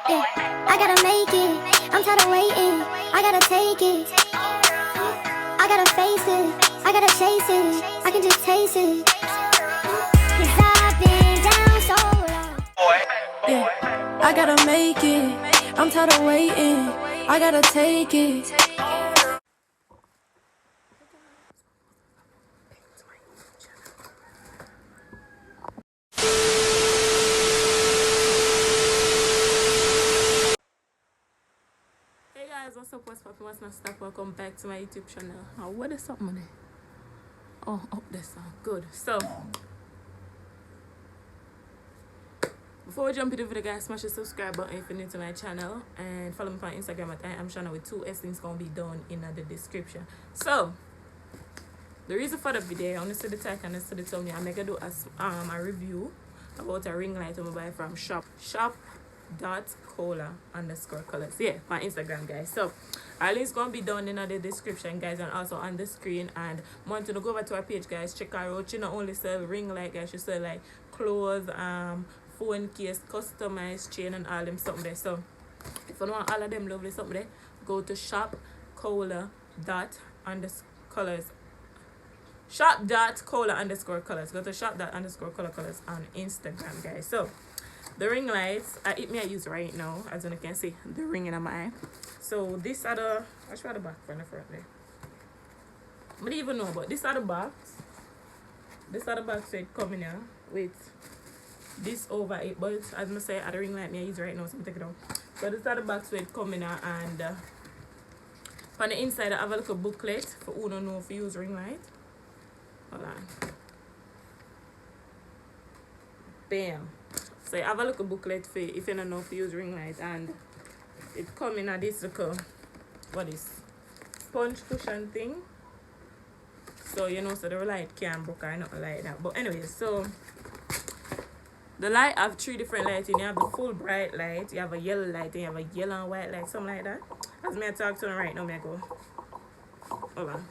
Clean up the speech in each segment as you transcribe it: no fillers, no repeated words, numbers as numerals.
Yeah, I gotta make it. I'm tired of waiting. I gotta take it. I gotta face it. I gotta chase it. I can just taste it. 'Cause I've been down so long. Yeah, I gotta make it. I'm tired of waiting. I gotta take it. Hey guys, what's up? What's poppin'? What's not stop? Welcome back to my YouTube channel. Oh, what is up, money? Oh, this song. Good. So, before we jump into the video, guys, smash the subscribe button if you're new to my channel, and follow me on Instagram at I am Shawna with 2 S. Things gonna be down in the description. So, the reason for the video, I want to see the title and see the thumbnail. I'm gonna do a review about a ring light I'm buy from shop.cola_colors. Yeah, my Instagram, guys. So our link's gonna be down in the description, guys, and also on the screen. And I want you to go over to our page, guys. Check her out. She not only sell ring light, guys, she sell like clothes, phone case, customized chain, and all them something there. So if you want all of them lovely something there, go to shop.cola_colors. Shop.cola_colors. Go to shop._colors on Instagram, guys. So the ring lights I use right now, as you can see the ring in my eye. So these are the, I'll show the back from the front there. I don't even know, but these are the box. This are the box that come in here with this over it, but as I say, the ring light I use right now, so I'm take it out. So this are the box where it come in here, and on the inside I have a little booklet for who don't know if you use ring light. Hold on. Bam. So I have a little booklet for if you don't know if you use ring light, and it come in a this little, what is, sponge cushion thing. So you know, so the light can't broke or nothing like that. But anyway, so the light have 3 different lights. You have the full bright light, you have a yellow light, and you have a yellow and white light, something like that. As me I talk to them right now, me I go. Hold on.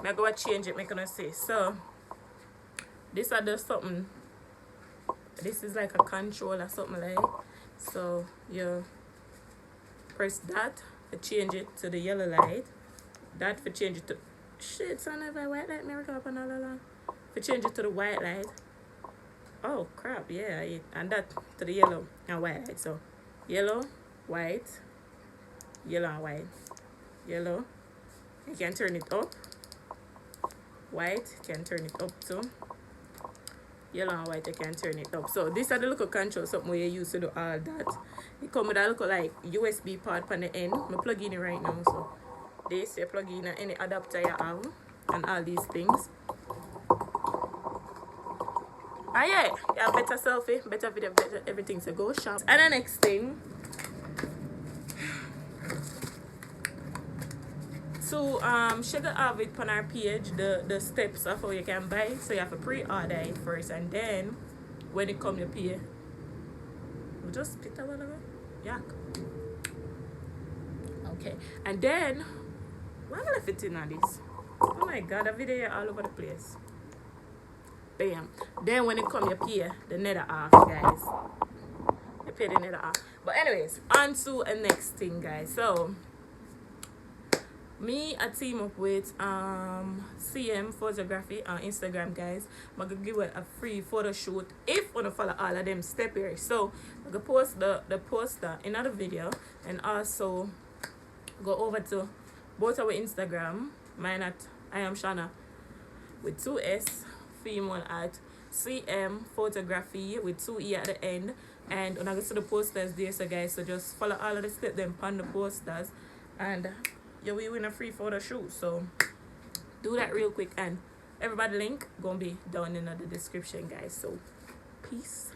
I go change it, make gonna see. So this are the something. This is like a control or something like. So you press that to change it to the yellow light. That for change it to shit. So never white light. Miracle up another line. For change it to the white light. Oh crap! Yeah, and that to the yellow and white light. So yellow, white, yellow and white. Yellow. You can turn it up. White, can turn it up too. Yellow and white, you can turn it up. So these are the little controls, something where you use to do all that. It come with a little like USB part on the end. I'm plugging it right now. So this you plug in any adapter you have and all these things. Ah yeah, you have better selfie, better video, better everything. So go shop. And the next thing, so she gonna have it on our page, the steps of how you can buy. So you have to pre-order it first, and then when it come you pay. We just spit a while ago. Yak. Okay. And then why am I fit in on this? Oh my god, the video all over the place. Bam. Then when it come you pay the nether half, guys. You pay the nether half. But anyways, on to the next thing, guys. So me I team up with CM Photography on Instagram, guys. I'm gonna give it a free photo shoot if you wanna follow all of them step here. So I'm gonna post the poster in another video, and also go over to both our Instagram. Mine at I am Shawna with 2 S, female at CM Photography with 2 E at the end. And when I go to the posters there, so guys, so just follow all of the steps them on the posters, and you will win a free photo shoot. So do that real quick, and everybody link gonna be down in the description, guys. So peace.